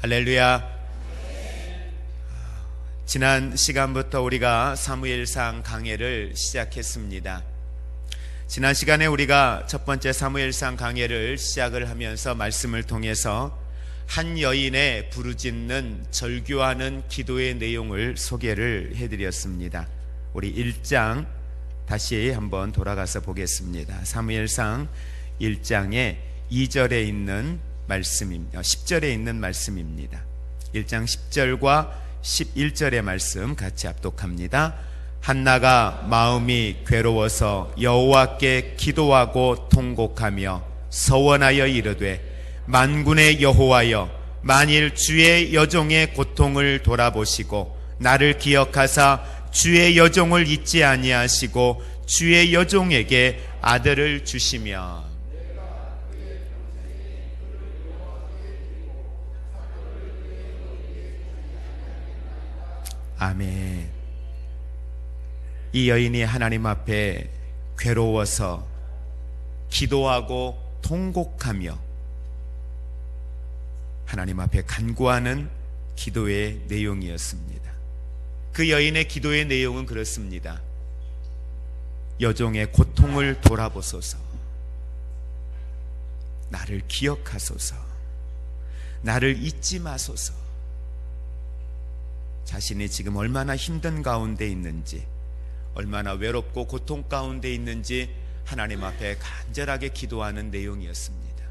할렐루야. 지난 시간부터 우리가 사무엘상 강해를 시작했습니다. 지난 시간에 우리가 첫 번째 사무엘상 강해를 시작을 하면서 말씀을 통해서 한 여인의 부르짖는 절규하는 기도의 내용을 소개를 해드렸습니다. 우리 1장 다시 한번 돌아가서 보겠습니다. 사무엘상 1장의 2절에 있는 말씀입니다. 10절에 있는 말씀입니다. 1장 10절과 11절의 말씀 같이 합독합니다. 한나가 마음이 괴로워서 여호와께 기도하고 통곡하며 서원하여 이르되 만군의 여호와여, 만일 주의 여종의 고통을 돌아보시고 나를 기억하사 주의 여종을 잊지 아니하시고 주의 여종에게 아들을 주시며. 아멘. 이 여인이 하나님 앞에 괴로워서 기도하고 통곡하며 하나님 앞에 간구하는 기도의 내용이었습니다. 그 여인의 기도의 내용은 그렇습니다. 여종의 고통을 돌아보소서, 나를 기억하소서, 나를 잊지 마소서. 자신이 지금 얼마나 힘든 가운데 있는지, 얼마나 외롭고 고통 가운데 있는지 하나님 앞에 간절하게 기도하는 내용이었습니다.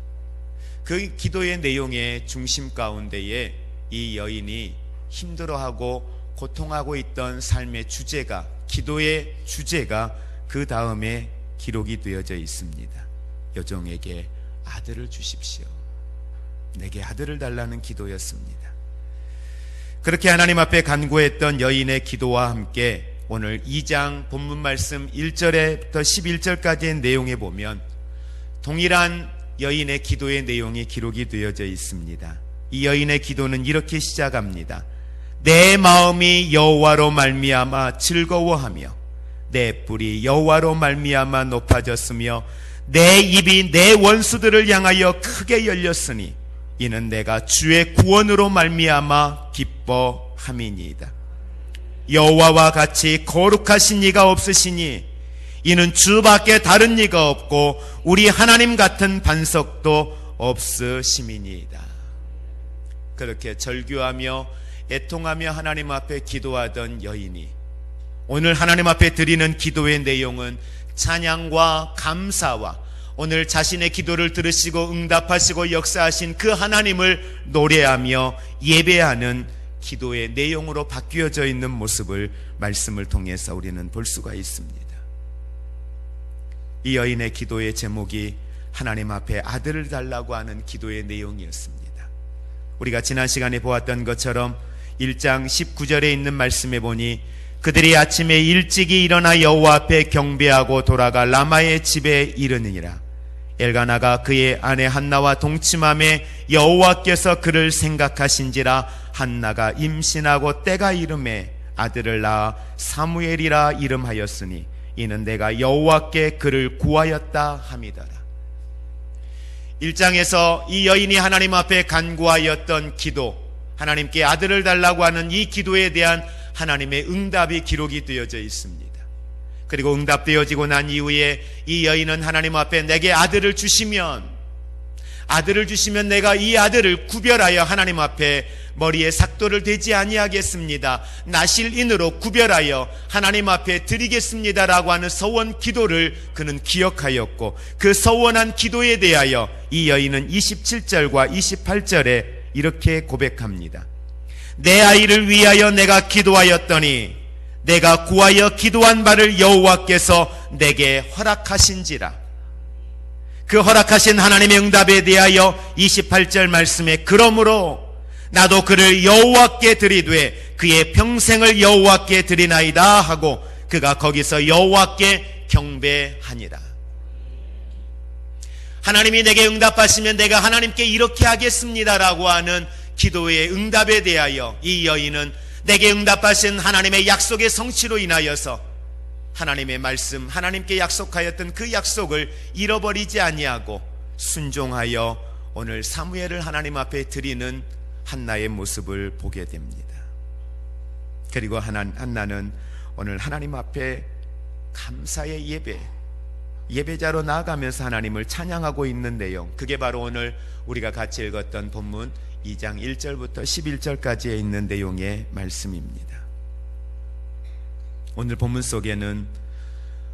그 기도의 내용의 중심 가운데에 이 여인이 힘들어하고 고통하고 있던 삶의 주제가, 기도의 주제가 그 다음에 기록이 되어져 있습니다. 여종에게 아들을 주십시오. 내게 아들을 달라는 기도였습니다. 그렇게 하나님 앞에 간구했던 여인의 기도와 함께 오늘 2장 본문 말씀 1절부터 11절까지의 내용에 보면 동일한 여인의 기도의 내용이 기록이 되어져 있습니다. 이 여인의 기도는 이렇게 시작합니다. 내 마음이 여호와로 말미암아 즐거워하며 내 뿔이 여호와로 말미암아 높아졌으며 내 입이 내 원수들을 향하여 크게 열렸으니 이는 내가 주의 구원으로 말미암아 기뻐함이니이다. 여호와와 같이 거룩하신 이가 없으시니 이는 주밖에 다른 이가 없고 우리 하나님 같은 반석도 없으심이니이다. 그렇게 절규하며 애통하며 하나님 앞에 기도하던 여인이 오늘 하나님 앞에 드리는 기도의 내용은 찬양과 감사와 오늘 자신의 기도를 들으시고 응답하시고 역사하신 그 하나님을 노래하며 예배하는 기도의 내용으로 바뀌어져 있는 모습을 말씀을 통해서 우리는 볼 수가 있습니다. 이 여인의 기도의 제목이 하나님 앞에 아들을 달라고 하는 기도의 내용이었습니다. 우리가 지난 시간에 보았던 것처럼 1장 19절에 있는 말씀에 보니 그들이 아침에 일찍이 일어나 여호와 앞에 경배하고 돌아가 라마의 집에 이르느니라. 엘가나가 그의 아내 한나와 동침함에 여호와께서 그를 생각하신지라. 한나가 임신하고 때가 이름에 아들을 낳아 사무엘이라 이름하였으니 이는 내가 여호와께 그를 구하였다 함이더라. 1장에서 이 여인이 하나님 앞에 간구하였던 기도, 하나님께 아들을 달라고 하는 이 기도에 대한 하나님의 응답이 기록이 되어져 있습니다. 그리고 응답되어지고 난 이후에 이 여인은 하나님 앞에 내게 아들을 주시면 내가 이 아들을 구별하여 하나님 앞에 머리에 삭도를 대지 아니하겠습니다. 나실인으로 구별하여 하나님 앞에 드리겠습니다라고 하는 서원 기도를 그는 기억하였고, 그 서원한 기도에 대하여 이 여인은 27절과 28절에 이렇게 고백합니다. 내 아이를 위하여 내가 기도하였더니 내가 구하여 기도한 바를 여호와께서 내게 허락하신지라. 그 허락하신 하나님의 응답에 대하여 28절 말씀에 그러므로 나도 그를 여호와께 드리되 그의 평생을 여호와께 드리나이다 하고 그가 거기서 여호와께 경배하니라. 하나님이 내게 응답하시면 내가 하나님께 이렇게 하겠습니다라고 하는 기도의 응답에 대하여 이 여인은 내게 응답하신 하나님의 약속의 성취로 인하여서 하나님의 말씀, 하나님께 약속하였던 그 약속을 잃어버리지 아니하고 순종하여 오늘 사무엘을 하나님 앞에 드리는 한나의 모습을 보게 됩니다. 그리고 한나는 오늘 하나님 앞에 감사의 예배자로 나아가면서 하나님을 찬양하고 있는 내용, 그게 바로 오늘 우리가 같이 읽었던 본문 2장 1절부터 11절까지에 있는 내용의 말씀입니다. 오늘 본문 속에는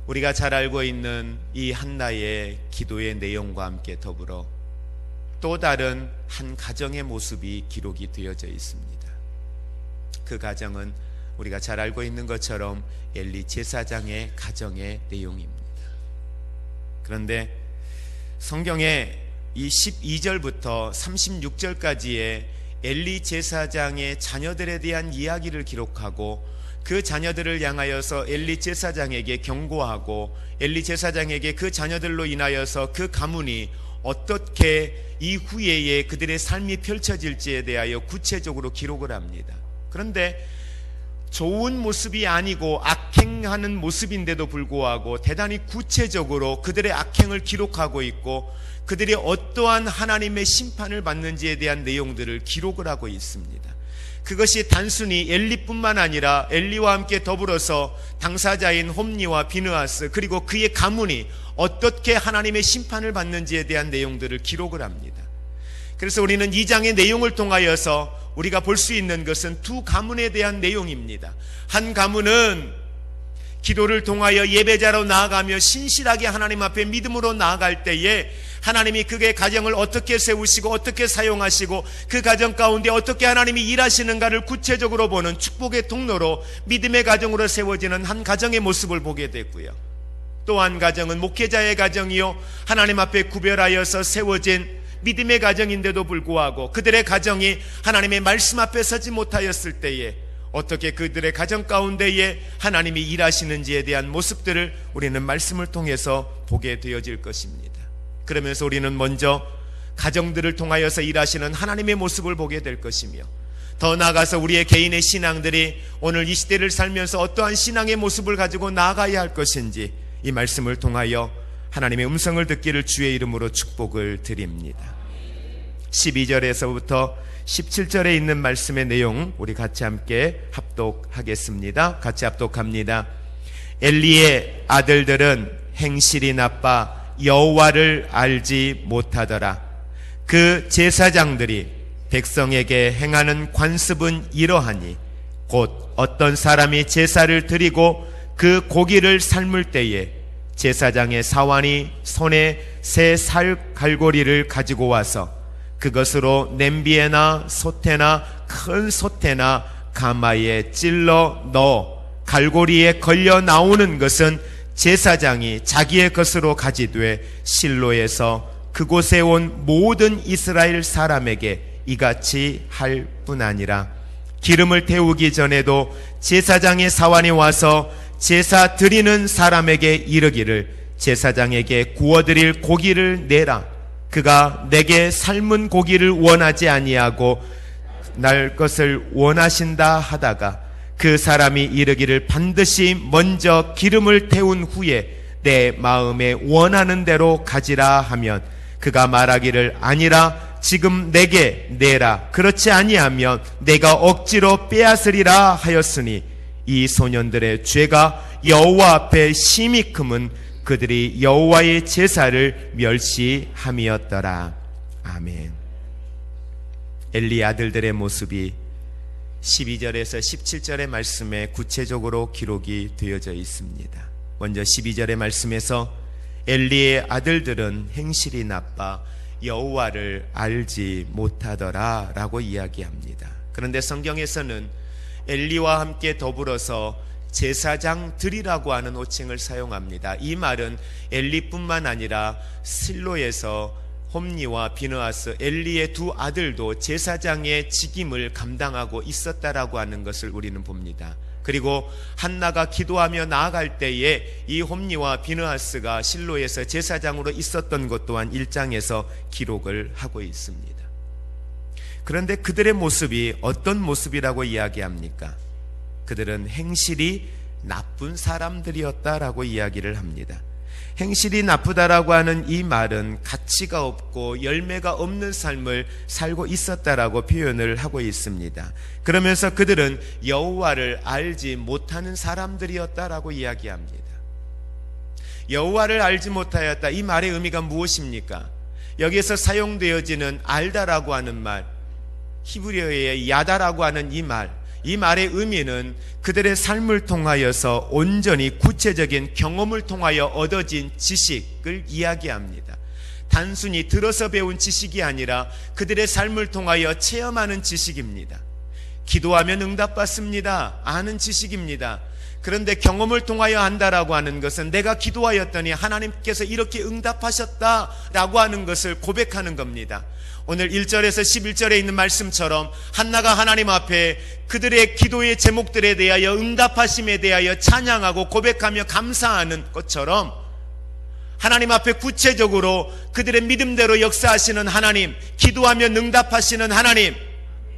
우리가 잘 알고 있는 이 한나의 기도의 내용과 함께 더불어 또 다른 한 가정의 모습이 기록이 되어져 있습니다. 그 가정은 우리가 잘 알고 있는 것처럼 엘리 제사장의 가정의 내용입니다. 그런데 성경에 이 12절부터 36절까지의 엘리 제사장의 자녀들에 대한 이야기를 기록하고 그 자녀들을 향하여서 엘리 제사장에게 경고하고 엘리 제사장에게 그 자녀들로 인하여서 그 가문이 어떻게 이후에 그들의 삶이 펼쳐질지에 대하여 구체적으로 기록을 합니다. 그런데 좋은 모습이 아니고 악행하는 모습인데도 불구하고 대단히 구체적으로 그들의 악행을 기록하고 있고 그들이 어떠한 하나님의 심판을 받는지에 대한 내용들을 기록을 하고 있습니다. 그것이 단순히 엘리뿐만 아니라 엘리와 함께 더불어서 당사자인 홈니와 비느하스 그리고 그의 가문이 어떻게 하나님의 심판을 받는지에 대한 내용들을 기록을 합니다. 그래서 우리는 이 장의 내용을 통하여서 우리가 볼 수 있는 것은 두 가문에 대한 내용입니다. 한 가문은 기도를 통하여 예배자로 나아가며 신실하게 하나님 앞에 믿음으로 나아갈 때에 하나님이 그의 가정을 어떻게 세우시고 어떻게 사용하시고 그 가정 가운데 어떻게 하나님이 일하시는가를 구체적으로 보는 축복의 통로로 믿음의 가정으로 세워지는 한 가정의 모습을 보게 됐고요. 또 한 가정은 목회자의 가정이요 하나님 앞에 구별하여서 세워진 믿음의 가정인데도 불구하고 그들의 가정이 하나님의 말씀 앞에 서지 못하였을 때에 어떻게 그들의 가정 가운데에 하나님이 일하시는지에 대한 모습들을 우리는 말씀을 통해서 보게 되어질 것입니다. 그러면서 우리는 먼저 가정들을 통하여서 일하시는 하나님의 모습을 보게 될 것이며 더 나아가서 우리의 개인의 신앙들이 오늘 이 시대를 살면서 어떠한 신앙의 모습을 가지고 나아가야 할 것인지 이 말씀을 통하여 하나님의 음성을 듣기를 주의 이름으로 축복을 드립니다. 12절에서부터 17절에 있는 말씀의 내용 우리 같이 함께 합독하겠습니다. 같이 합독합니다. 엘리의 아들들은 행실이 나빠 여호와를 알지 못하더라. 그 제사장들이 백성에게 행하는 관습은 이러하니 곧 어떤 사람이 제사를 드리고 그 고기를 삶을 때에 제사장의 사환이 손에 새 살 갈고리를 가지고 와서 그것으로 냄비에나 솥에나 큰 솥에나 가마에 찔러 넣어 갈고리에 걸려 나오는 것은 제사장이 자기의 것으로 가지되 실로에서 그곳에 온 모든 이스라엘 사람에게 이같이 할 뿐 아니라 기름을 태우기 전에도 제사장의 사환이 와서 제사 드리는 사람에게 이르기를 제사장에게 구워드릴 고기를 내라. 그가 내게 삶은 고기를 원하지 아니하고 날 것을 원하신다 하다가 그 사람이 이르기를 반드시 먼저 기름을 태운 후에 내 마음에 원하는 대로 가지라 하면 그가 말하기를 아니라 지금 내게 내라. 그렇지 아니하면 내가 억지로 빼앗으리라 하였으니 이 소년들의 죄가 여호와 앞에 심히 크면 그들이 여호와의 제사를 멸시함이었더라. 아멘. 엘리 아들들의 모습이 12절에서 17절의 말씀에 구체적으로 기록이 되어져 있습니다. 먼저 12절의 말씀에서 엘리의 아들들은 행실이 나빠 여호와를 알지 못하더라 라고 이야기합니다. 그런데 성경에서는 엘리와 함께 더불어서 제사장들이라고 하는 호칭을 사용합니다. 이 말은 엘리뿐만 아니라 실로에서 홈니와 비느하스 엘리의 두 아들도 제사장의 직임을 감당하고 있었다라고 하는 것을 우리는 봅니다. 그리고 한나가 기도하며 나아갈 때에 이 홈니와 비느하스가 실로에서 제사장으로 있었던 것 또한 1장에서 기록을 하고 있습니다. 그런데 그들의 모습이 어떤 모습이라고 이야기합니까? 그들은 행실이 나쁜 사람들이었다라고 이야기를 합니다. 행실이 나쁘다라고 하는 이 말은 가치가 없고 열매가 없는 삶을 살고 있었다라고 표현을 하고 있습니다. 그러면서 그들은 여호와를 알지 못하는 사람들이었다라고 이야기합니다. 여호와를 알지 못하였다. 이 말의 의미가 무엇입니까? 여기에서 사용되어지는 알다라고 하는 말, 히브리어의 야다라고 하는 이 말의 의미는 그들의 삶을 통하여서 온전히 구체적인 경험을 통하여 얻어진 지식을 이야기합니다. 단순히 들어서 배운 지식이 아니라 그들의 삶을 통하여 체험하는 지식입니다. 기도하면 응답받습니다. 아는 지식입니다. 그런데 경험을 통하여 한다라고 하는 것은 내가 기도하였더니 하나님께서 이렇게 응답하셨다라고 하는 것을 고백하는 겁니다. 오늘 1절에서 11절에 있는 말씀처럼 한나가 하나님 앞에 그들의 기도의 제목들에 대하여 응답하심에 대하여 찬양하고 고백하며 감사하는 것처럼 하나님 앞에 구체적으로 그들의 믿음대로 역사하시는 하나님, 기도하며 응답하시는 하나님,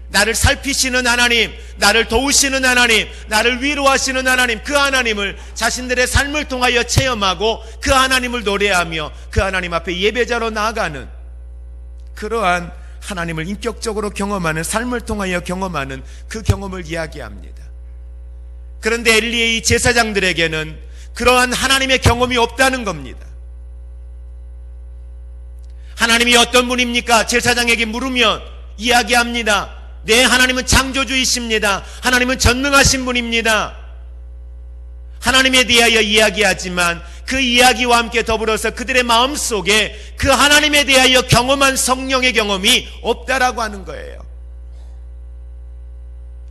나를 살피시는 하나님, 나를 도우시는 하나님, 나를 위로하시는 하나님, 그 하나님을 자신들의 삶을 통하여 체험하고 그 하나님을 노래하며 그 하나님 앞에 예배자로 나아가는 그러한 하나님을 인격적으로 경험하는, 삶을 통하여 경험하는 그 경험을 이야기합니다. 그런데 엘리의 이 제사장들에게는 그러한 하나님의 경험이 없다는 겁니다. 하나님이 어떤 분입니까? 제사장에게 물으면 이야기합니다. 네, 하나님은 창조주이십니다. 하나님은 전능하신 분입니다. 하나님에 대하여 이야기하지만 그 이야기와 함께 더불어서 그들의 마음속에 그 하나님에 대하여 경험한 성령의 경험이 없다라고 하는 거예요.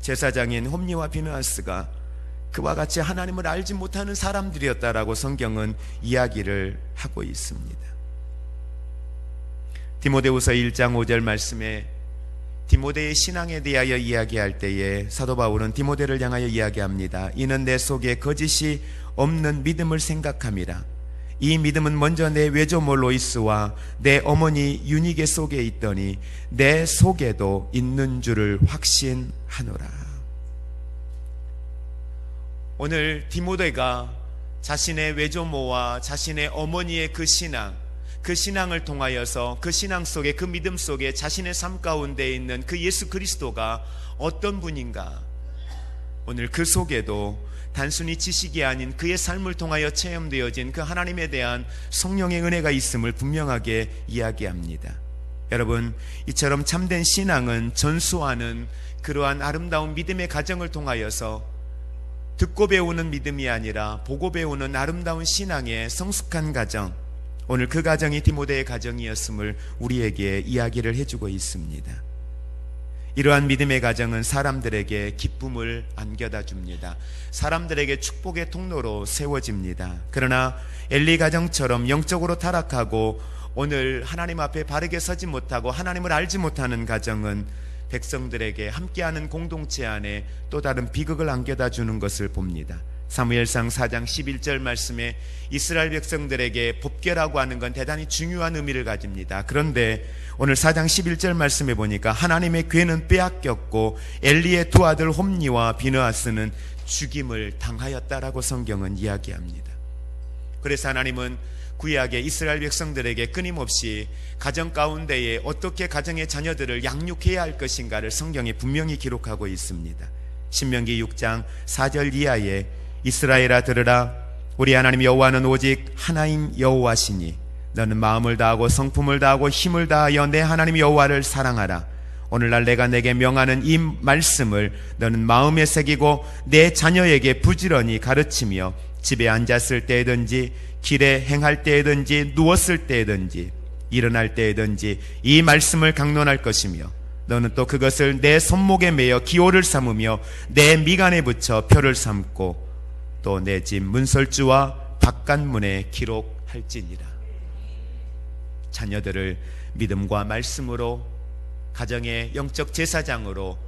제사장인 홈리와 비느하스가 그와 같이 하나님을 알지 못하는 사람들이었다라고 성경은 이야기를 하고 있습니다. 디모데후서 1장 5절 말씀에 디모데의 신앙에 대하여 이야기할 때에 사도 바울은 디모데를 향하여 이야기합니다. 이는 내 속에 거짓이 없는 믿음을 생각함이라. 이 믿음은 먼저 내 외조모 로이스와 내 어머니 유니게 속에 있더니 내 속에도 있는 줄을 확신하노라. 오늘 디모데가 자신의 외조모와 자신의 어머니의 그 신앙을 통하여서 그 신앙 속에, 그 믿음 속에 자신의 삶 가운데 있는 그 예수 그리스도가 어떤 분인가, 오늘 그 속에도 단순히 지식이 아닌 그의 삶을 통하여 체험되어진 그 하나님에 대한 성령의 은혜가 있음을 분명하게 이야기합니다. 여러분, 이처럼 참된 신앙은 전수하는 그러한 아름다운 믿음의 가정을 통하여서 듣고 배우는 믿음이 아니라 보고 배우는 아름다운 신앙의 성숙한 가정, 오늘 그 가정이 디모데의 가정이었음을 우리에게 이야기를 해주고 있습니다. 이러한 믿음의 가정은 사람들에게 기쁨을 안겨다 줍니다. 사람들에게 축복의 통로로 세워집니다. 그러나 엘리 가정처럼 영적으로 타락하고 오늘 하나님 앞에 바르게 서지 못하고 하나님을 알지 못하는 가정은 백성들에게 함께하는 공동체 안에 또 다른 비극을 안겨다 주는 것을 봅니다. 사무엘상 4장 11절 말씀에 이스라엘 백성들에게 법궤라고 하는 건 대단히 중요한 의미를 가집니다. 그런데 오늘 4장 11절 말씀에 보니까 하나님의 궤는 빼앗겼고 엘리의 두 아들 홈리와 비느하스는 죽임을 당하였다라고 성경은 이야기합니다. 그래서 하나님은 구약의 이스라엘 백성들에게 끊임없이 가정 가운데에 어떻게 가정의 자녀들을 양육해야 할 것인가를 성경에 분명히 기록하고 있습니다. 신명기 6장 4절 이하에 이스라엘아 들으라, 우리 하나님 여호와는 오직 하나인 여호와시니 너는 마음을 다하고 성품을 다하고 힘을 다하여 내 하나님 여호와를 사랑하라. 오늘날 내가 내게 명하는 이 말씀을 너는 마음에 새기고 내 자녀에게 부지런히 가르치며 집에 앉았을 때든지 길에 행할 때든지 누웠을 때든지 일어날 때든지 이 말씀을 강론할 것이며 너는 또 그것을 내 손목에 매어 기호를 삼으며 내 미간에 붙여 표를 삼고 또 내 집 문설주와 바깥문에 기록할지니라. 자녀들을 믿음과 말씀으로, 가정의 영적 제사장으로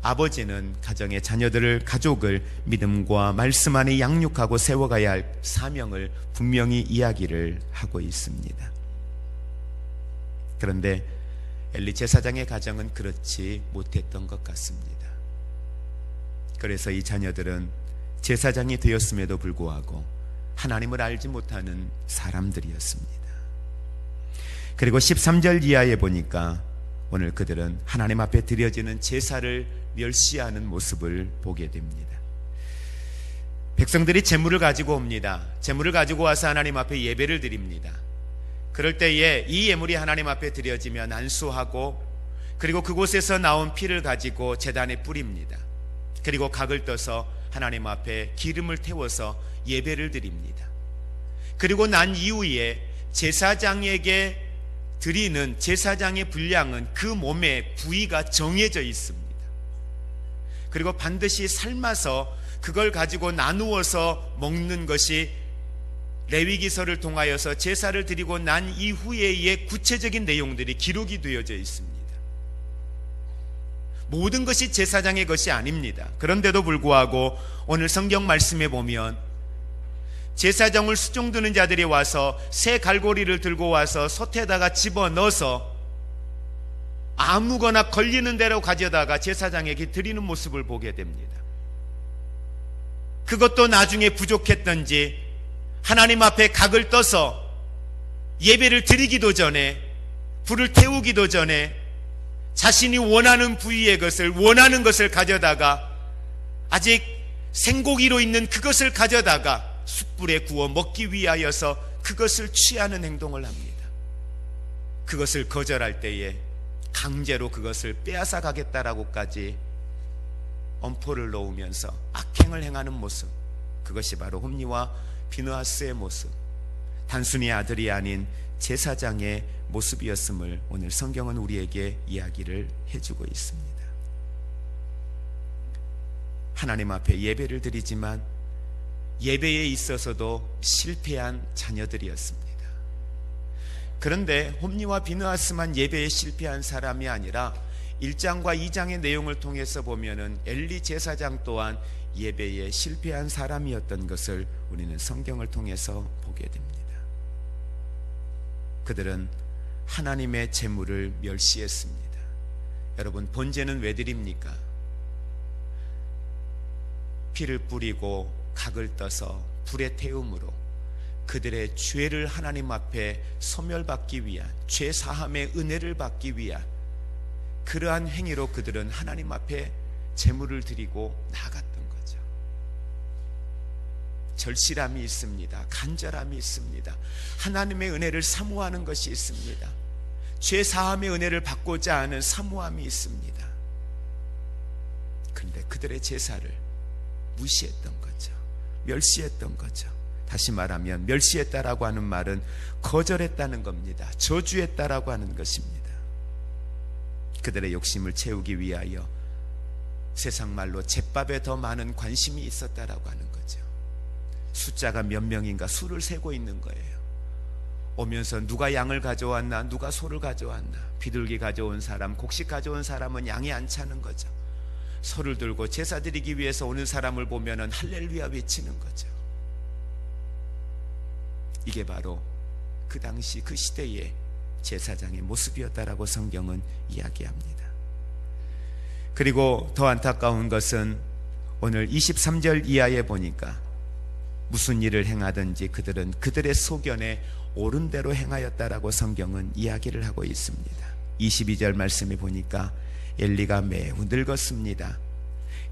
아버지는 가정의 자녀들을, 가족을 믿음과 말씀 안에 양육하고 세워가야 할 사명을 분명히 이야기를 하고 있습니다. 그런데 엘리 제사장의 가정은 그렇지 못했던 것 같습니다. 그래서 이 자녀들은 제사장이 되었음에도 불구하고 하나님을 알지 못하는 사람들이었습니다. 그리고 13절 이하에 보니까 오늘 그들은 하나님 앞에 드려지는 제사를 멸시하는 모습을 보게 됩니다. 백성들이 제물을 가지고 옵니다. 제물을 가지고 와서 하나님 앞에 예배를 드립니다. 그럴 때에 이 예물이 하나님 앞에 드려지면 안수하고, 그리고 그곳에서 나온 피를 가지고 제단에 뿌립니다. 그리고 각을 떠서 하나님 앞에 기름을 태워서 예배를 드립니다. 그리고 난 이후에 제사장에게 드리는 제사장의 분량은 그 몸의 부위가 정해져 있습니다. 그리고 반드시 삶아서 그걸 가지고 나누어서 먹는 것이 레위기서를 통하여서 제사를 드리고 난 이후에의 구체적인 내용들이 기록이 되어져 있습니다. 모든 것이 제사장의 것이 아닙니다. 그런데도 불구하고 오늘 성경 말씀에 보면 제사장을 수종드는 자들이 와서 새 갈고리를 들고 와서 솥에다가 집어넣어서 아무거나 걸리는 대로 가져다가 제사장에게 드리는 모습을 보게 됩니다. 그것도 나중에 부족했던지 하나님 앞에 각을 떠서 예배를 드리기도 전에, 불을 태우기도 전에 자신이 원하는 부위의 것을, 원하는 것을 가져다가 아직 생고기로 있는 그것을 가져다가 숯불에 구워 먹기 위하여서 그것을 취하는 행동을 합니다. 그것을 거절할 때에 강제로 그것을 빼앗아 가겠다라고까지 엄포를 놓으면서 악행을 행하는 모습, 그것이 바로 홈니와 비느하스의 모습, 단순히 아들이 아닌 제사장의 모습이었음을 오늘 성경은 우리에게 이야기를 해주고 있습니다. 하나님 앞에 예배를 드리지만 예배에 있어서도 실패한 자녀들이었습니다. 그런데 홈니와 비느하스만 예배에 실패한 사람이 아니라 1장과 2장의 내용을 통해서 보면은 엘리 제사장 또한 예배에 실패한 사람이었던 것을 우리는 성경을 통해서 보게 됩니다. 그들은 하나님의 제물을 멸시했습니다. 여러분, 번제는 왜 드립니까? 피를 뿌리고 각을 떠서 불에 태움으로 그들의 죄를 하나님 앞에 소멸받기 위한, 죄 사함의 은혜를 받기 위한 그러한 행위로 그들은 하나님 앞에 제물을 드리고 나갔던 거죠. 절실함이 있습니다. 간절함이 있습니다. 하나님의 은혜를 사모하는 것이 있습니다. 죄 사함의 은혜를 받고자 하는 사모함이 있습니다. 그런데 그들의 제사를 무시했던 거죠. 멸시했던 거죠. 다시 말하면 멸시했다라고 하는 말은 거절했다는 겁니다. 저주했다라고 하는 것입니다. 그들의 욕심을 채우기 위하여 세상 말로 잿밥에 더 많은 관심이 있었다라고 하는 거죠. 숫자가 몇 명인가 수를 세고 있는 거예요. 오면서 누가 양을 가져왔나, 누가 소를 가져왔나, 비둘기 가져온 사람, 곡식 가져온 사람은 양이 안 차는 거죠. 소를 들고 제사 드리기 위해서 오는 사람을 보면은 할렐루야 외치는 거죠. 이게 바로 그 당시 그 시대의 제사장의 모습이었다라고 성경은 이야기합니다. 그리고 더 안타까운 것은 오늘 23절 이하에 보니까 무슨 일을 행하든지 그들은 그들의 소견에 옳은 대로 행하였다라고 성경은 이야기를 하고 있습니다. 22절 말씀에 보니까 엘리가 매우 늙었습니다.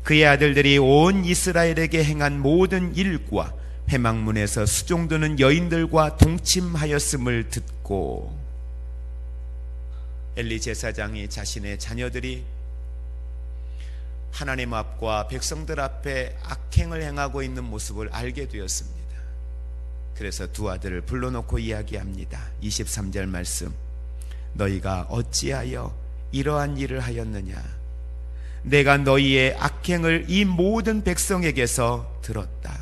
그의 아들들이 온 이스라엘에게 행한 모든 일과 회막문에서 수종드는 여인들과 동침하였음을 듣고, 엘리 제사장이 자신의 자녀들이 하나님 앞과 백성들 앞에 악행을 행하고 있는 모습을 알게 되었습니다. 그래서 두 아들을 불러놓고 이야기합니다. 23절 말씀, 너희가 어찌하여 이러한 일을 하였느냐? 내가 너희의 악행을 이 모든 백성에게서 들었다.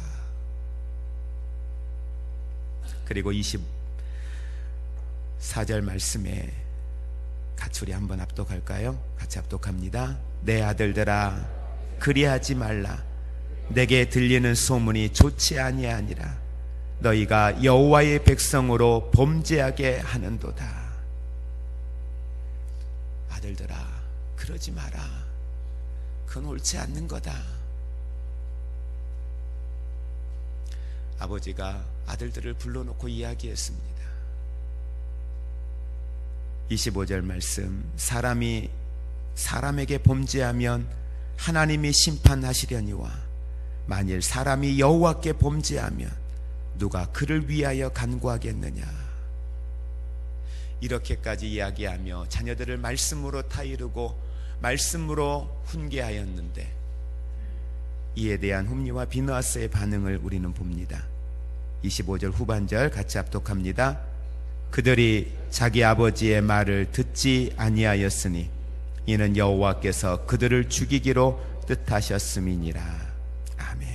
그리고 24절 말씀에 같이 우리 한번 합독할까요? 같이 합독합니다. 내 아들들아, 그리하지 말라. 내게 들리는 소문이 좋지 아니하니라. 너희가 여호와의 백성으로 범죄하게 하는도다. 아들들아, 그러지 마라. 그건 옳지 않는 거다. 아버지가 아들들을 불러놓고 이야기했습니다. 25절 말씀, 사람이 사람에게 범죄하면 하나님이 심판하시려니와 만일 사람이 여호와께 범죄하면 누가 그를 위하여 간구하겠느냐. 이렇게까지 이야기하며 자녀들을 말씀으로 타이르고 말씀으로 훈계하였는데 이에 대한 홈리와 비느하스의 반응을 우리는 봅니다. 25절 후반절 같이 합독합니다. 그들이 자기 아버지의 말을 듣지 아니하였으니 이는 여호와께서 그들을 죽이기로 뜻하셨음이니라. 아멘.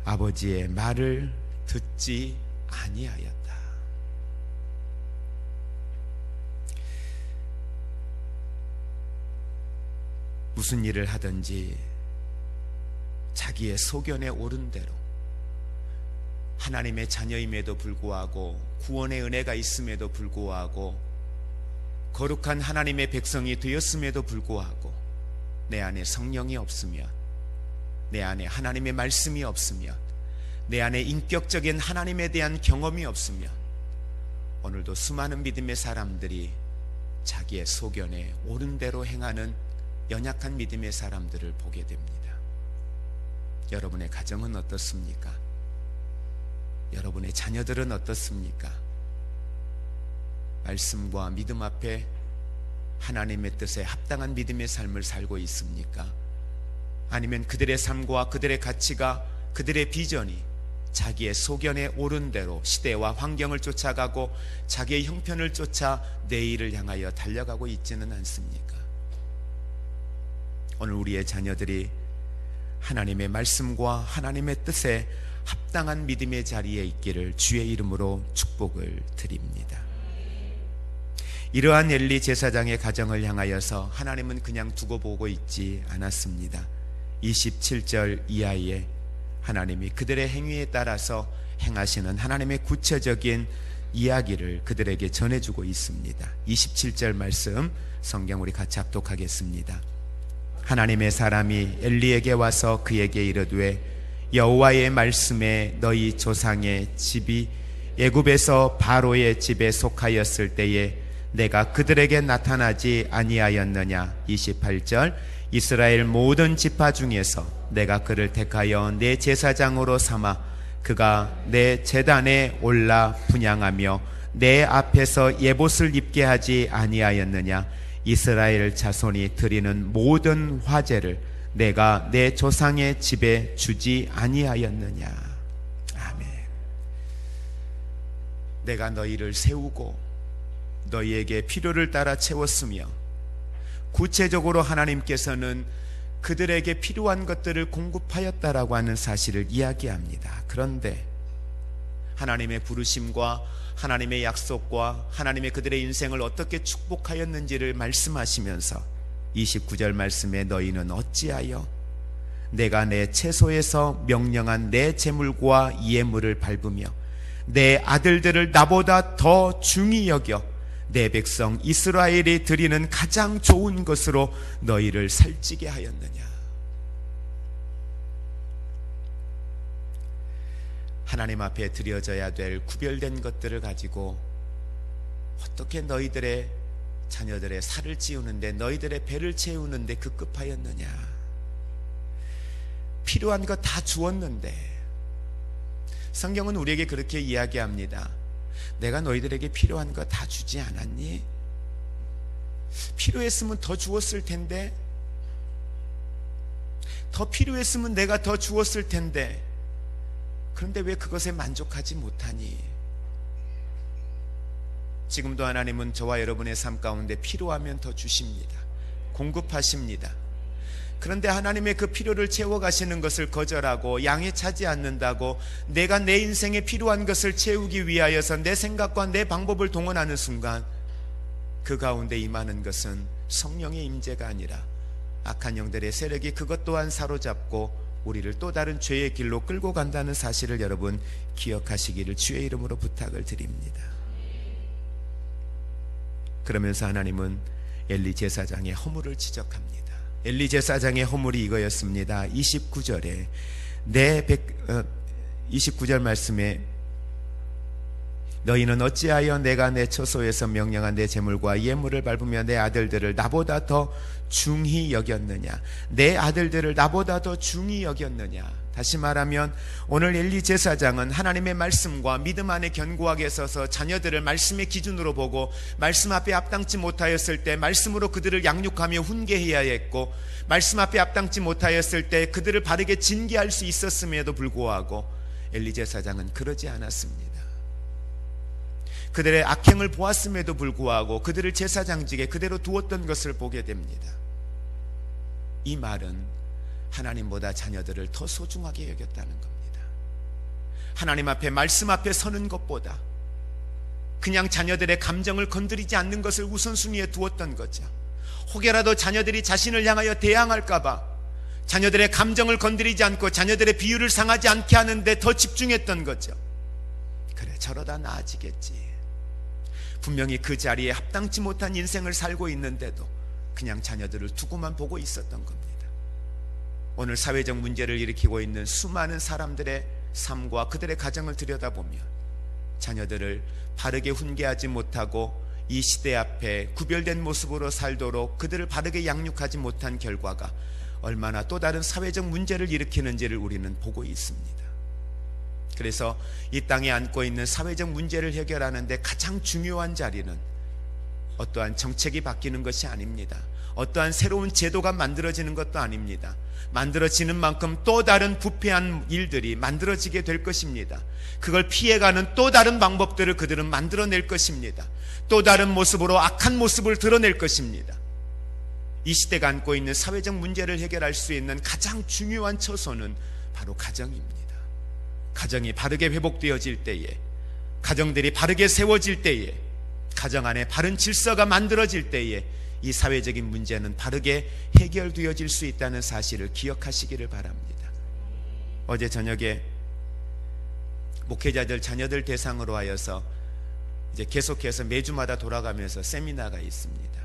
아버지의 말을 듣지 아니하였다. 무슨 일을 하든지 자기의 소견에 옳은 대로 하나님의 자녀임에도 불구하고 구원의 은혜가 있음에도 불구하고 거룩한 하나님의 백성이 되었음에도 불구하고 내 안에 성령이 없으면, 내 안에 하나님의 말씀이 없으면, 내 안에 인격적인 하나님에 대한 경험이 없으면 오늘도 수많은 믿음의 사람들이 자기의 소견에 옳은 대로 행하는 연약한 믿음의 사람들을 보게 됩니다. 여러분의 가정은 어떻습니까? 여러분의 자녀들은 어떻습니까? 말씀과 믿음 앞에 하나님의 뜻에 합당한 믿음의 삶을 살고 있습니까? 아니면 그들의 삶과 그들의 가치가, 그들의 비전이 자기의 소견에 옳은 대로 시대와 환경을 쫓아가고 자기의 형편을 쫓아 내일을 향하여 달려가고 있지는 않습니까? 오늘 우리의 자녀들이 하나님의 말씀과 하나님의 뜻에 합당한 믿음의 자리에 있기를 주의 이름으로 축복을 드립니다. 이러한 엘리 제사장의 가정을 향하여서 하나님은 그냥 두고 보고 있지 않았습니다. 27절 이하에 하나님이 그들의 행위에 따라서 행하시는 하나님의 구체적인 이야기를 그들에게 전해주고 있습니다. 27절 말씀 성경 우리 같이 합독하겠습니다. 하나님의 사람이 엘리에게 와서 그에게 이르되 여호와의 말씀에 너희 조상의 집이 애굽에서 바로의 집에 속하였을 때에 내가 그들에게 나타나지 아니하였느냐. 28절 이스라엘 모든 지파 중에서 내가 그를 택하여 내 제사장으로 삼아 그가 내 제단에 올라 분향하며 내 앞에서 예봇을 입게 하지 아니하였느냐. 이스라엘 자손이 드리는 모든 화제를 내가 내 조상의 집에 주지 아니하였느냐. 아멘. 내가 너희를 세우고 너희에게 필요를 따라 채웠으며 구체적으로 하나님께서는 그들에게 필요한 것들을 공급하였다라고 하는 사실을 이야기합니다. 그런데 하나님의 부르심과 하나님의 약속과 하나님의 그들의 인생을 어떻게 축복하였는지를 말씀하시면서 29절 말씀에 너희는 어찌하여 내가 내 채소에서 명령한 내 재물과 예물을 밟으며 내 아들들을 나보다 더 중히 여겨 내 백성 이스라엘이 드리는 가장 좋은 것으로 너희를 살찌게 하였느냐. 하나님 앞에 드려져야 될 구별된 것들을 가지고 어떻게 너희들의 자녀들의 살을 찌우는데, 너희들의 배를 채우는데 급급하였느냐. 필요한 것 다 주었는데, 성경은 우리에게 그렇게 이야기합니다. 내가 너희들에게 필요한 거 다 주지 않았니? 필요했으면 더 주었을 텐데, 더 필요했으면 내가 더 주었을 텐데, 그런데 왜 그것에 만족하지 못하니? 지금도 하나님은 저와 여러분의 삶 가운데 필요하면 더 주십니다. 공급하십니다. 그런데 하나님의 그 필요를 채워가시는 것을 거절하고 양해 차지 않는다고 내가 내 인생에 필요한 것을 채우기 위하여서 내 생각과 내 방법을 동원하는 순간 그 가운데 임하는 것은 성령의 임재가 아니라 악한 영들의 세력이 그것 또한 사로잡고 우리를 또 다른 죄의 길로 끌고 간다는 사실을 여러분 기억하시기를 주의 이름으로 부탁을 드립니다. 그러면서 하나님은 엘리 제사장의 허물을 지적합니다. 엘리 제사장의 허물이 이거였습니다. 29절에 29절 말씀에 너희는 어찌하여 내가 내 처소에서 명령한 내 제물과 예물을 밟으며 내 아들들을 나보다 더 중히 여겼느냐? 내 아들들을 나보다 더 중히 여겼느냐? 다시 말하면 오늘 엘리 제사장은 하나님의 말씀과 믿음 안에 견고하게 서서 자녀들을 말씀의 기준으로 보고 말씀 앞에 앞당지 못하였을 때 말씀으로 그들을 양육하며 훈계해야 했고, 말씀 앞에 앞당지 못하였을 때 그들을 바르게 징계할 수 있었음에도 불구하고 엘리 제사장은 그러지 않았습니다. 그들의 악행을 보았음에도 불구하고 그들을 제사장직에 그대로 두었던 것을 보게 됩니다. 이 말은 하나님보다 자녀들을 더 소중하게 여겼다는 겁니다. 하나님 앞에 말씀 앞에 서는 것보다 그냥 자녀들의 감정을 건드리지 않는 것을 우선순위에 두었던 거죠. 혹여라도 자녀들이 자신을 향하여 대항할까봐 자녀들의 감정을 건드리지 않고 자녀들의 비유를 상하지 않게 하는데 더 집중했던 거죠. 그래, 저러다 나아지겠지. 분명히 그 자리에 합당치 못한 인생을 살고 있는데도 그냥 자녀들을 두고만 보고 있었던 겁니다. 오늘 사회적 문제를 일으키고 있는 수많은 사람들의 삶과 그들의 가정을 들여다보면 자녀들을 바르게 훈계하지 못하고 이 시대 앞에 구별된 모습으로 살도록 그들을 바르게 양육하지 못한 결과가 얼마나 또 다른 사회적 문제를 일으키는지를 우리는 보고 있습니다. 그래서 이 땅에 안고 있는 사회적 문제를 해결하는 데 가장 중요한 자리는 어떠한 정책이 바뀌는 것이 아닙니다. 어떠한 새로운 제도가 만들어지는 것도 아닙니다. 만들어지는 만큼 또 다른 부패한 일들이 만들어지게 될 것입니다. 그걸 피해가는 또 다른 방법들을 그들은 만들어낼 것입니다. 또 다른 모습으로 악한 모습을 드러낼 것입니다. 이 시대가 안고 있는 사회적 문제를 해결할 수 있는 가장 중요한 처소는 바로 가정입니다. 가정이 바르게 회복되어질 때에, 가정들이 바르게 세워질 때에, 가정 안에 바른 질서가 만들어질 때에 이 사회적인 문제는 바르게 해결되어질 수 있다는 사실을 기억하시기를 바랍니다. 어제 저녁에 목회자들 자녀들 대상으로 하여서 이제 계속해서 매주마다 돌아가면서 세미나가 있습니다.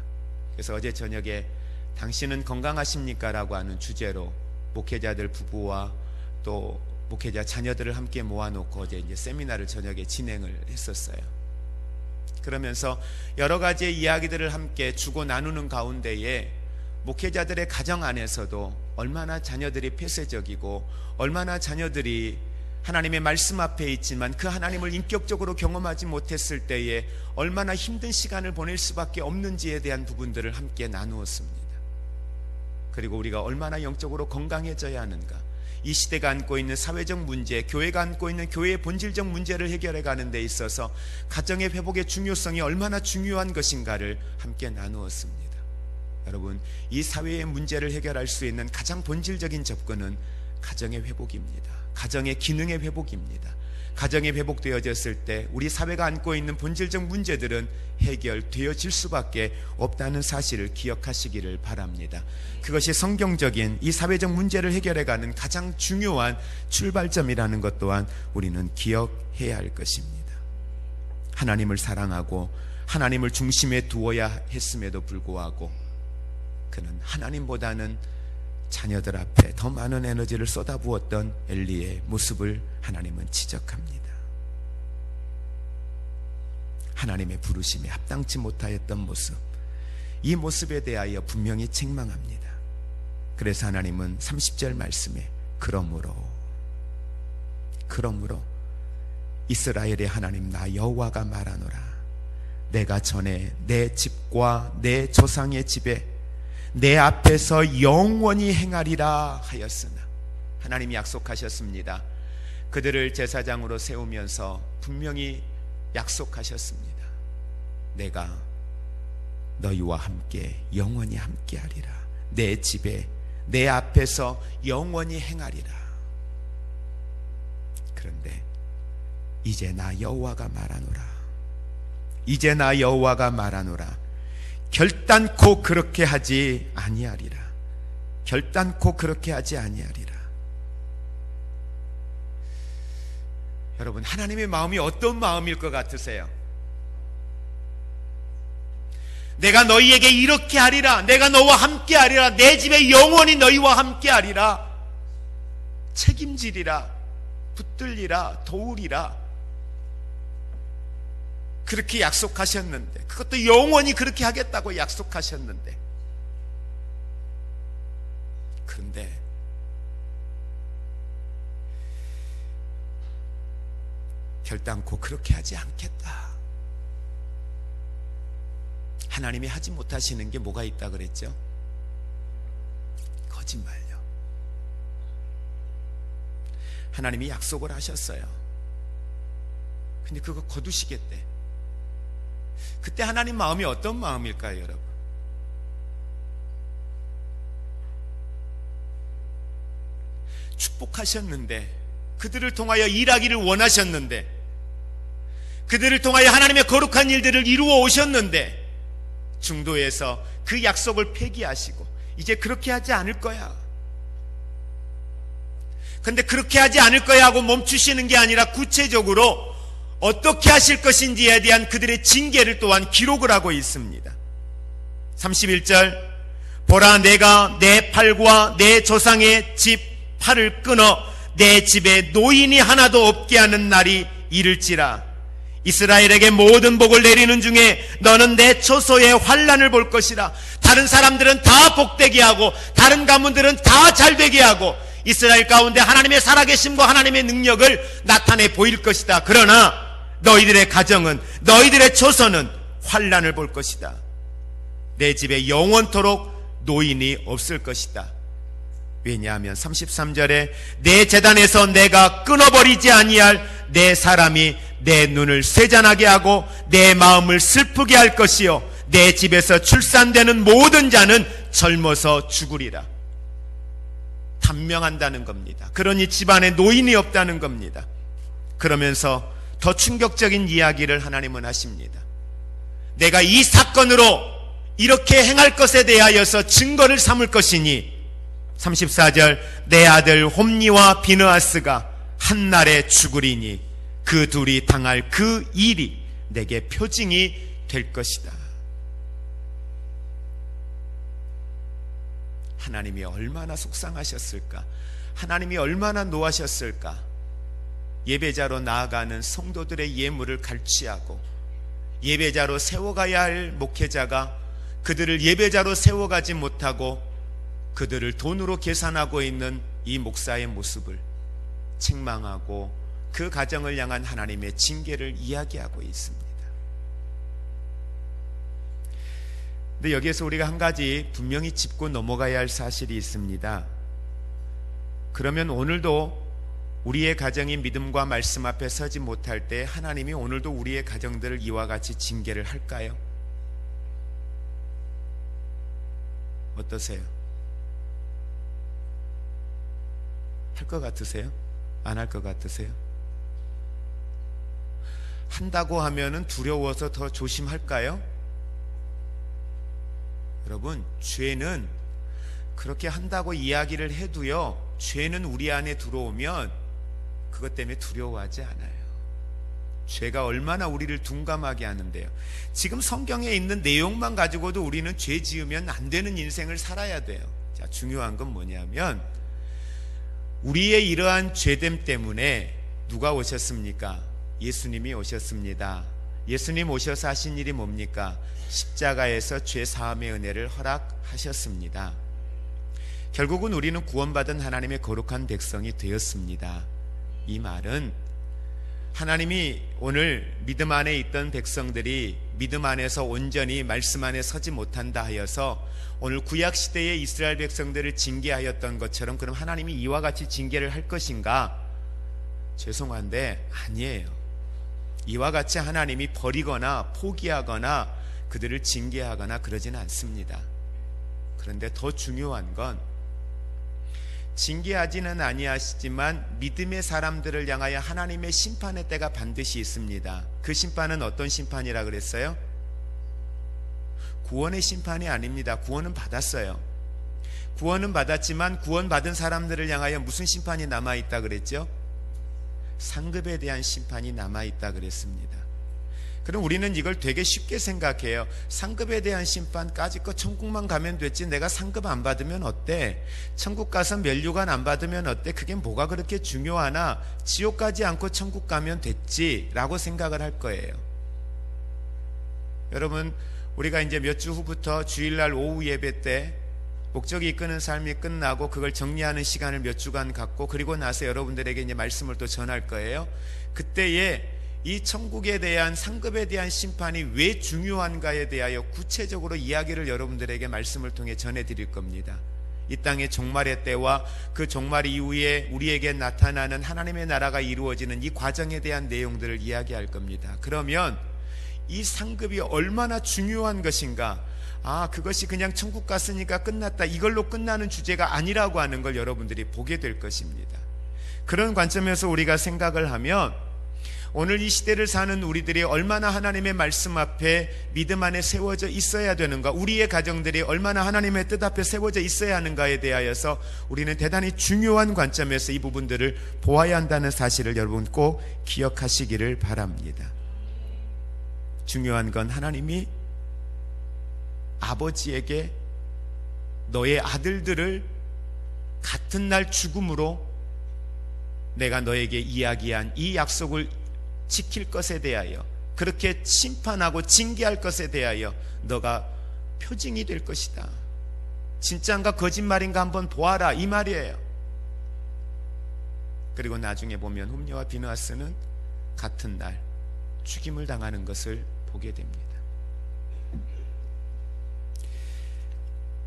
그래서 어제 저녁에 당신은 건강하십니까? 라고 하는 주제로 목회자들 부부와 또 목회자 자녀들을 함께 모아놓고 어제 이제 세미나를 저녁에 진행을 했었어요. 그러면서 여러 가지의 이야기들을 함께 주고 나누는 가운데에 목회자들의 가정 안에서도 얼마나 자녀들이 폐쇄적이고 얼마나 자녀들이 하나님의 말씀 앞에 있지만 그 하나님을 인격적으로 경험하지 못했을 때에 얼마나 힘든 시간을 보낼 수밖에 없는지에 대한 부분들을 함께 나누었습니다. 그리고 우리가 얼마나 영적으로 건강해져야 하는가, 이 시대가 안고 있는 사회적 문제, 교회가 안고 있는 교회의 본질적 문제를 해결해 가는 데 있어서 가정의 회복의 중요성이 얼마나 중요한 것인가를 함께 나누었습니다. 여러분, 이 사회의 문제를 해결할 수 있는 가장 본질적인 접근은 가정의 회복입니다. 가정의 기능의 회복입니다. 가정이 회복되어졌을 때 우리 사회가 안고 있는 본질적 문제들은 해결되어질 수밖에 없다는 사실을 기억하시기를 바랍니다. 그것이 성경적인 이 사회적 문제를 해결해가는 가장 중요한 출발점이라는 것 또한 우리는 기억해야 할 것입니다. 하나님을 사랑하고 하나님을 중심에 두어야 했음에도 불구하고 그는 하나님보다는 자녀들 앞에 더 많은 에너지를 쏟아부었던 엘리의 모습을 하나님은 지적합니다. 하나님의 부르심에 합당치 못하였던 모습, 이 모습에 대하여 분명히 책망합니다. 그래서 하나님은 30절 말씀에 그러므로 이스라엘의 하나님 나 여호와가 말하노라. 내가 전에 내 집과 내 조상의 집에 내 앞에서 영원히 행하리라 하였으나, 하나님이 약속하셨습니다. 그들을 제사장으로 세우면서 분명히 약속하셨습니다. 내가 너희와 함께 영원히 함께하리라. 내 집에 내 앞에서 영원히 행하리라. 그런데 이제 나 여호와가 말하노라. 이제 나 여호와가 말하노라. 결단코 그렇게 하지 아니하리라. 결단코 그렇게 하지 아니하리라. 여러분, 하나님의 마음이 어떤 마음일 것 같으세요? 내가 너희에게 이렇게 하리라. 내가 너와 함께 하리라. 내 집에 영원히 너희와 함께 하리라. 책임지리라. 붙들리라 도우리라 그렇게 약속하셨는데, 그것도 영원히 그렇게 하겠다고 약속하셨는데, 그런데 결단코 그렇게 하지 않겠다. 하나님이 하지 못하시는 게 뭐가 있다 그랬죠? 거짓말요. 하나님이 약속을 하셨어요. 근데 그거 거두시겠대. 그때 하나님 마음이 어떤 마음일까요, 여러분? 축복하셨는데, 그들을 통하여 일하기를 원하셨는데, 그들을 통하여 하나님의 거룩한 일들을 이루어 오셨는데, 중도에서 그 약속을 폐기하시고 이제 그렇게 하지 않을 거야. 근데 그렇게 하지 않을 거야 하고 멈추시는 게 아니라 구체적으로 어떻게 하실 것인지에 대한 그들의 징계를 또한 기록을 하고 있습니다. 31절, 보라, 내가 내 팔과 내 조상의 집 팔을 끊어 내 집에 노인이 하나도 없게 하는 날이 이를지라. 이스라엘에게 모든 복을 내리는 중에 너는 내 초소의 환난을 볼 것이라. 다른 사람들은 다 복되게 하고 다른 가문들은 다 잘되게 하고 이스라엘 가운데 하나님의 살아계심과 하나님의 능력을 나타내 보일 것이다. 그러나 너희들의 가정은, 너희들의 초소는 환난을 볼 것이다. 내 집에 영원토록 노인이 없을 것이다. 왜냐하면 33절에 내 제단에서 내가 끊어버리지 아니할 내 사람이 내 눈을 쇠잔하게 하고 내 마음을 슬프게 할 것이요 내 집에서 출산되는 모든 자는 젊어서 죽으리라. 단명한다는 겁니다. 그러니 집안에 노인이 없다는 겁니다. 그러면서 더 충격적인 이야기를 하나님은 하십니다. 내가 이 사건으로 이렇게 행할 것에 대하여서 증거를 삼을 것이니 34절, 내 아들 홈니와 비느하스가 한날에 죽으리니 그 둘이 당할 그 일이 내게 표징이 될 것이다. 하나님이 얼마나 속상하셨을까? 하나님이 얼마나 노하셨을까? 예배자로 나아가는 성도들의 예물을 갈취하고 예배자로 세워가야 할 목회자가 그들을 예배자로 세워가지 못하고 그들을 돈으로 계산하고 있는 이 목사의 모습을 책망하고 그 가정을 향한 하나님의 징계를 이야기하고 있습니다. 근데 여기에서 우리가 한 가지 분명히 짚고 넘어가야 할 사실이 있습니다. 그러면 오늘도 우리의 가정이 믿음과 말씀 앞에 서지 못할 때 하나님이 오늘도 우리의 가정들을 이와 같이 징계를 할까요? 어떠세요? 할 것 같으세요? 안 할 것 같으세요? 한다고 하면은 두려워서 더 조심할까요? 여러분, 죄는 그렇게 한다고 이야기를 해도요, 죄는 우리 안에 들어오면 그것 때문에 두려워하지 않아요. 죄가 얼마나 우리를 둔감하게 하는데요. 지금 성경에 있는 내용만 가지고도 우리는 죄 지으면 안 되는 인생을 살아야 돼요. 자, 중요한 건 뭐냐면 우리의 이러한 죄됨 때문에 누가 오셨습니까? 예수님이 오셨습니다. 예수님 오셔서 하신 일이 뭡니까? 십자가에서 죄 사함의 은혜를 허락하셨습니다. 결국은 우리는 구원받은 하나님의 거룩한 백성이 되었습니다. 이 말은 하나님이 오늘 믿음 안에 있던 백성들이 믿음 안에서 온전히 말씀 안에 서지 못한다 하여서 오늘 구약시대의 이스라엘 백성들을 징계하였던 것처럼 그럼 하나님이 이와 같이 징계를 할 것인가? 죄송한데 아니에요. 이와 같이 하나님이 버리거나 포기하거나 그들을 징계하거나 그러지는 않습니다. 그런데 더 중요한 건 징계하지는 아니하시지만 믿음의 사람들을 향하여 하나님의 심판의 때가 반드시 있습니다. 그 심판은 어떤 심판이라 그랬어요? 구원의 심판이 아닙니다. 구원은 받았어요. 구원은 받았지만 구원받은 사람들을 향하여 무슨 심판이 남아있다 그랬죠? 상급에 대한 심판이 남아있다 그랬습니다. 그럼 우리는 이걸 되게 쉽게 생각해요. 상급에 대한 심판까지 거 천국만 가면 됐지 내가 상급 안 받으면 어때? 천국 가서 면류관 안 받으면 어때? 그게 뭐가 그렇게 중요하나? 지옥 가지 않고 천국 가면 됐지 라고 생각을 할 거예요. 여러분, 우리가 이제 몇 주 후부터 주일날 오후 예배 때 목적이 이끄는 삶이 끝나고 그걸 정리하는 시간을 몇 주간 갖고 그리고 나서 여러분들에게 이제 말씀을 또 전할 거예요. 그때에 이 천국에 대한 상급에 대한 심판이 왜 중요한가에 대하여 구체적으로 이야기를 여러분들에게 말씀을 통해 전해드릴 겁니다. 이 땅의 종말의 때와 그 종말 이후에 우리에게 나타나는 하나님의 나라가 이루어지는 이 과정에 대한 내용들을 이야기할 겁니다. 그러면 이 상급이 얼마나 중요한 것인가, 그것이 그냥 천국 갔으니까 끝났다, 이걸로 끝나는 주제가 아니라고 하는 걸 여러분들이 보게 될 것입니다. 그런 관점에서 우리가 생각을 하면 오늘 이 시대를 사는 우리들이 얼마나 하나님의 말씀 앞에 믿음 안에 세워져 있어야 되는가, 우리의 가정들이 얼마나 하나님의 뜻 앞에 세워져 있어야 하는가에 대하여서 우리는 대단히 중요한 관점에서 이 부분들을 보아야 한다는 사실을 여러분 꼭 기억하시기를 바랍니다. 중요한 건 하나님이 아버지에게 너의 아들들을 같은 날 죽음으로 내가 너에게 이야기한 이 약속을 지킬 것에 대하여, 그렇게 심판하고 징계할 것에 대하여 너가 표징이 될 것이다. 진짜인가 거짓말인가 한번 보아라, 이 말이에요. 그리고 나중에 보면 홈리와 비느하스는 같은 날 죽임을 당하는 것을 보게 됩니다.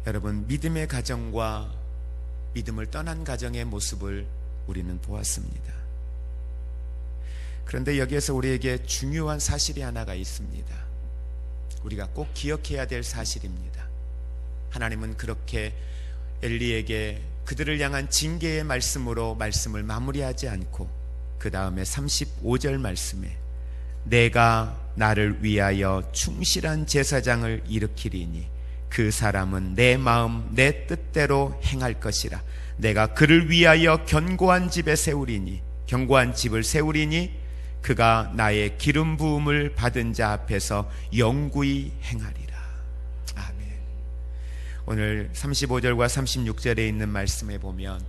여러분, 믿음의 가정과 믿음을 떠난 가정의 모습을 우리는 보았습니다. 그런데 여기에서 우리에게 중요한 사실이 하나가 있습니다. 우리가 꼭 기억해야 될 사실입니다. 하나님은 그렇게 엘리에게 그들을 향한 징계의 말씀으로 말씀을 마무리하지 않고 그 다음에 35절 말씀에 내가 나를 위하여 충실한 제사장을 일으키리니 그 사람은 내 마음 내 뜻대로 행할 것이라. 내가 그를 위하여 견고한 집을 세우리니 그가 나의 기름 부음을 받은 자 앞에서 영구히 행하리라. 아멘. 오늘 35절과 36절에 있는 말씀에 보면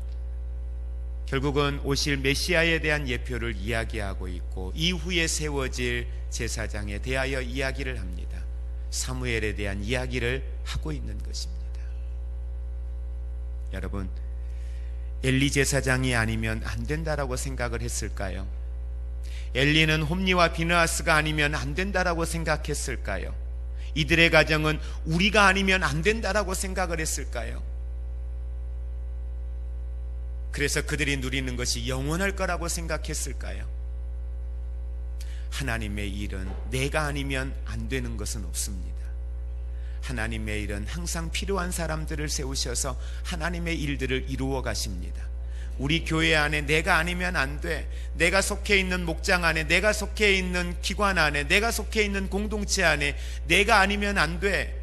결국은 오실 메시아에 대한 예표를 이야기하고 있고 이후에 세워질 제사장에 대하여 이야기를 합니다. 사무엘에 대한 이야기를 하고 있는 것입니다. 여러분, 엘리 제사장이 아니면 안 된다라고 생각을 했을까요? 엘리는 홈리와 비느하스가 아니면 안 된다라고 생각했을까요? 이들의 가정은 우리가 아니면 안 된다라고 생각을 했을까요? 그래서 그들이 누리는 것이 영원할 거라고 생각했을까요? 하나님의 일은 내가 아니면 안 되는 것은 없습니다. 하나님의 일은 항상 필요한 사람들을 세우셔서 하나님의 일들을 이루어 가십니다. 우리 교회 안에 내가 아니면 안 돼, 내가 속해 있는 목장 안에, 내가 속해 있는 기관 안에, 내가 속해 있는 공동체 안에 내가 아니면 안 돼.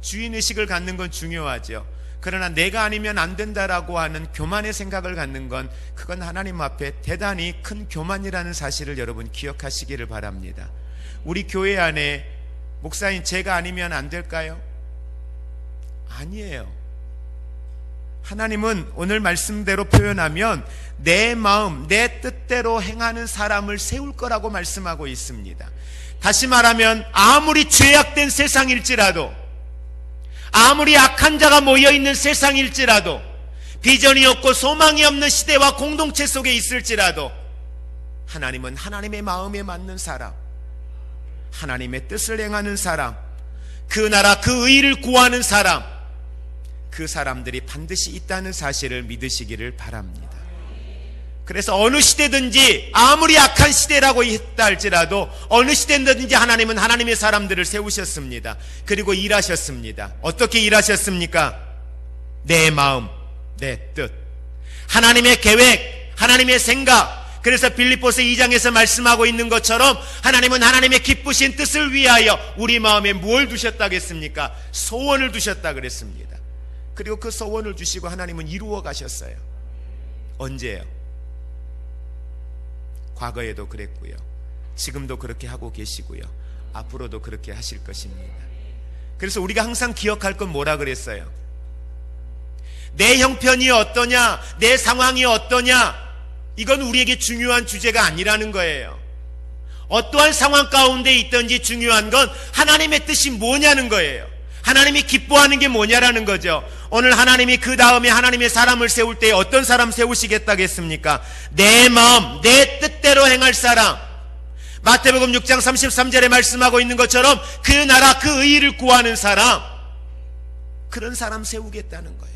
주인의식을 갖는 건 중요하죠. 그러나 내가 아니면 안 된다라고 하는 교만의 생각을 갖는 건, 그건 하나님 앞에 대단히 큰 교만이라는 사실을 여러분 기억하시기를 바랍니다. 우리 교회 안에 목사인 제가 아니면 안 될까요? 아니에요. 하나님은 오늘 말씀대로 표현하면 내 마음 내 뜻대로 행하는 사람을 세울 거라고 말씀하고 있습니다. 다시 말하면 아무리 죄악된 세상일지라도, 아무리 악한 자가 모여있는 세상일지라도, 비전이 없고 소망이 없는 시대와 공동체 속에 있을지라도, 하나님은 하나님의 마음에 맞는 사람, 하나님의 뜻을 행하는 사람, 그 나라 그 의를 구하는 사람, 그 사람들이 반드시 있다는 사실을 믿으시기를 바랍니다. 그래서 어느 시대든지, 아무리 악한 시대라고 했다 할지라도 어느 시대든지 하나님은 하나님의 사람들을 세우셨습니다. 그리고 일하셨습니다. 어떻게 일하셨습니까? 내 마음 내 뜻, 하나님의 계획, 하나님의 생각. 그래서 빌립보서 2장에서 말씀하고 있는 것처럼 하나님은 하나님의 기쁘신 뜻을 위하여 우리 마음에 뭘 두셨다겠습니까? 소원을 두셨다 그랬습니다. 그리고 그 소원을 주시고 하나님은 이루어 가셨어요. 언제요? 과거에도 그랬고요, 지금도 그렇게 하고 계시고요. 앞으로도 그렇게 하실 것입니다. 그래서 우리가 항상 기억할 건 뭐라 그랬어요? 내 형편이 어떠냐, 내 상황이 어떠냐, 이건 우리에게 중요한 주제가 아니라는 거예요. 어떠한 상황 가운데 있든지 중요한 건 하나님의 뜻이 뭐냐는 거예요. 하나님이 기뻐하는 게 뭐냐라는 거죠. 오늘 하나님이 그 다음에 하나님의 사람을 세울 때 어떤 사람 세우시겠다겠습니까? 내 마음, 내 뜻대로 행할 사람. 마태복음 6장 33절에 말씀하고 있는 것처럼 그 나라, 그 의를 구하는 사람, 그런 사람 세우겠다는 거예요.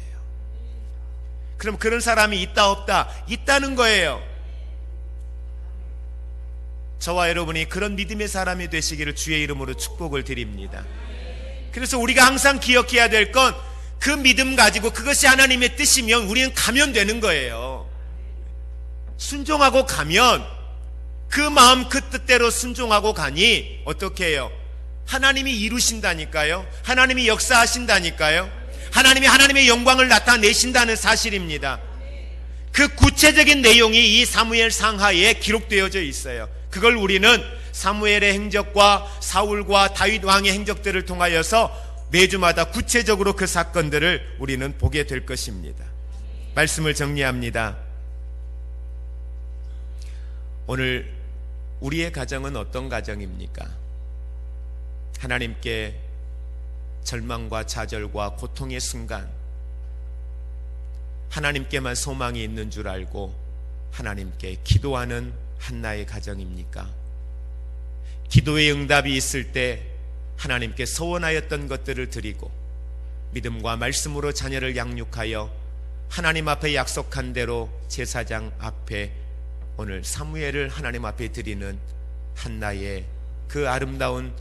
그럼 그런 사람이 있다 없다? 있다는 거예요. 저와 여러분이 그런 믿음의 사람이 되시기를 주의 이름으로 축복을 드립니다. 그래서 우리가 항상 기억해야 될 건 그 믿음 가지고 그것이 하나님의 뜻이면 우리는 가면 되는 거예요. 순종하고 가면, 그 마음 그 뜻대로 순종하고 가니 어떻게 해요? 하나님이 이루신다니까요. 하나님이 역사하신다니까요. 하나님이 하나님의 영광을 나타내신다는 사실입니다. 그 구체적인 내용이 이 사무엘 상하에 기록되어져 있어요. 그걸 우리는 사무엘의 행적과 사울과 다윗 왕의 행적들을 통하여서 매주마다 구체적으로 그 사건들을 우리는 보게 될 것입니다. 말씀을 정리합니다. 오늘 우리의 가정은 어떤 가정입니까? 하나님께 절망과 좌절과 고통의 순간 하나님께만 소망이 있는 줄 알고 하나님께 기도하는 한나의 가정입니까? 기도의 응답이 있을 때 하나님께 소원하였던 것들을 드리고 믿음과 말씀으로 자녀를 양육하여 하나님 앞에 약속한 대로 제사장 앞에 오늘 사무엘을 하나님 앞에 드리는 한나의 그 아름다운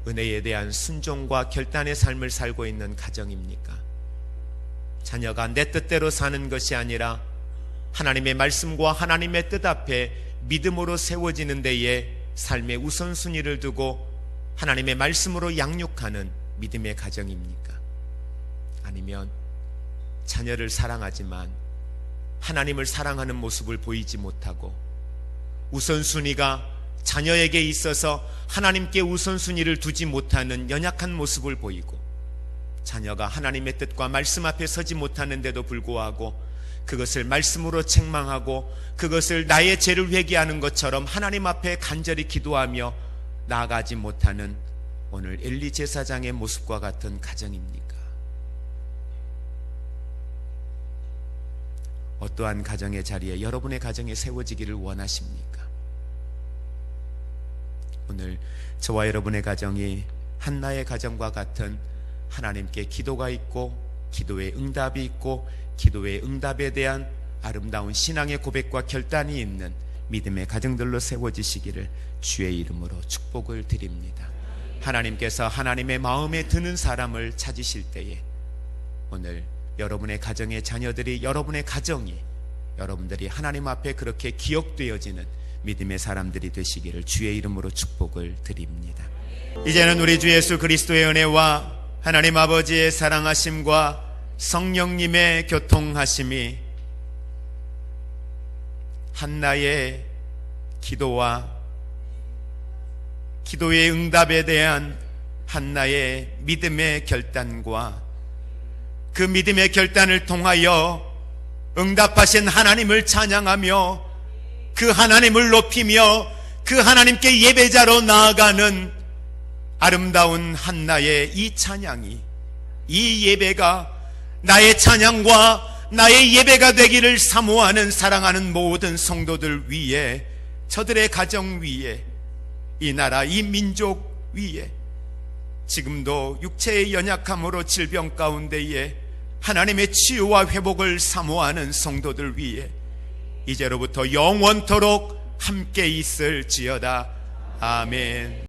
은혜에 대한 순종과 결단의 삶을 살고 있는 가정입니까? 자녀가 내 뜻대로 사는 것이 아니라 하나님의 말씀과 하나님의 뜻 앞에 믿음으로 세워지는 데에 삶의 우선순위를 두고 하나님의 말씀으로 양육하는 믿음의 가정입니까? 아니면 자녀를 사랑하지만 하나님을 사랑하는 모습을 보이지 못하고 우선순위가 자녀에게 있어서 하나님께 우선순위를 두지 못하는 연약한 모습을 보이고 자녀가 하나님의 뜻과 말씀 앞에 서지 못하는데도 불구하고 그것을 말씀으로 책망하고 그것을 나의 죄를 회개하는 것처럼 하나님 앞에 간절히 기도하며 나아가지 못하는 오늘 엘리 제사장의 모습과 같은 가정입니까? 어떠한 가정의 자리에 여러분의 가정에 세워지기를 원하십니까? 오늘 저와 여러분의 가정이 한나의 가정과 같은 하나님께 기도가 있고 기도의 응답이 있고 기도의 응답에 대한 아름다운 신앙의 고백과 결단이 있는 믿음의 가정들로 세워지시기를 주의 이름으로 축복을 드립니다. 하나님께서 하나님의 마음에 드는 사람을 찾으실 때에 오늘 여러분의 가정의 자녀들이 여러분의 가정이 여러분들이 하나님 앞에 그렇게 기억되어지는 믿음의 사람들이 되시기를 주의 이름으로 축복을 드립니다. 이제는 우리 주 예수 그리스도의 은혜와 하나님 아버지의 사랑하심과 성령님의 교통하심이 한나의 기도와 기도의 응답에 대한 한나의 믿음의 결단과 그 믿음의 결단을 통하여 응답하신 하나님을 찬양하며 그 하나님을 높이며 그 하나님께 예배자로 나아가는 아름다운 한나의 이 찬양이, 이 예배가 나의 찬양과 나의 예배가 되기를 사모하는 사랑하는 모든 성도들 위에, 저들의 가정 위에, 이 나라 이 민족 위에, 지금도 육체의 연약함으로 질병 가운데에 하나님의 치유와 회복을 사모하는 성도들 위에 이제로부터 영원토록 함께 있을지어다. 아멘.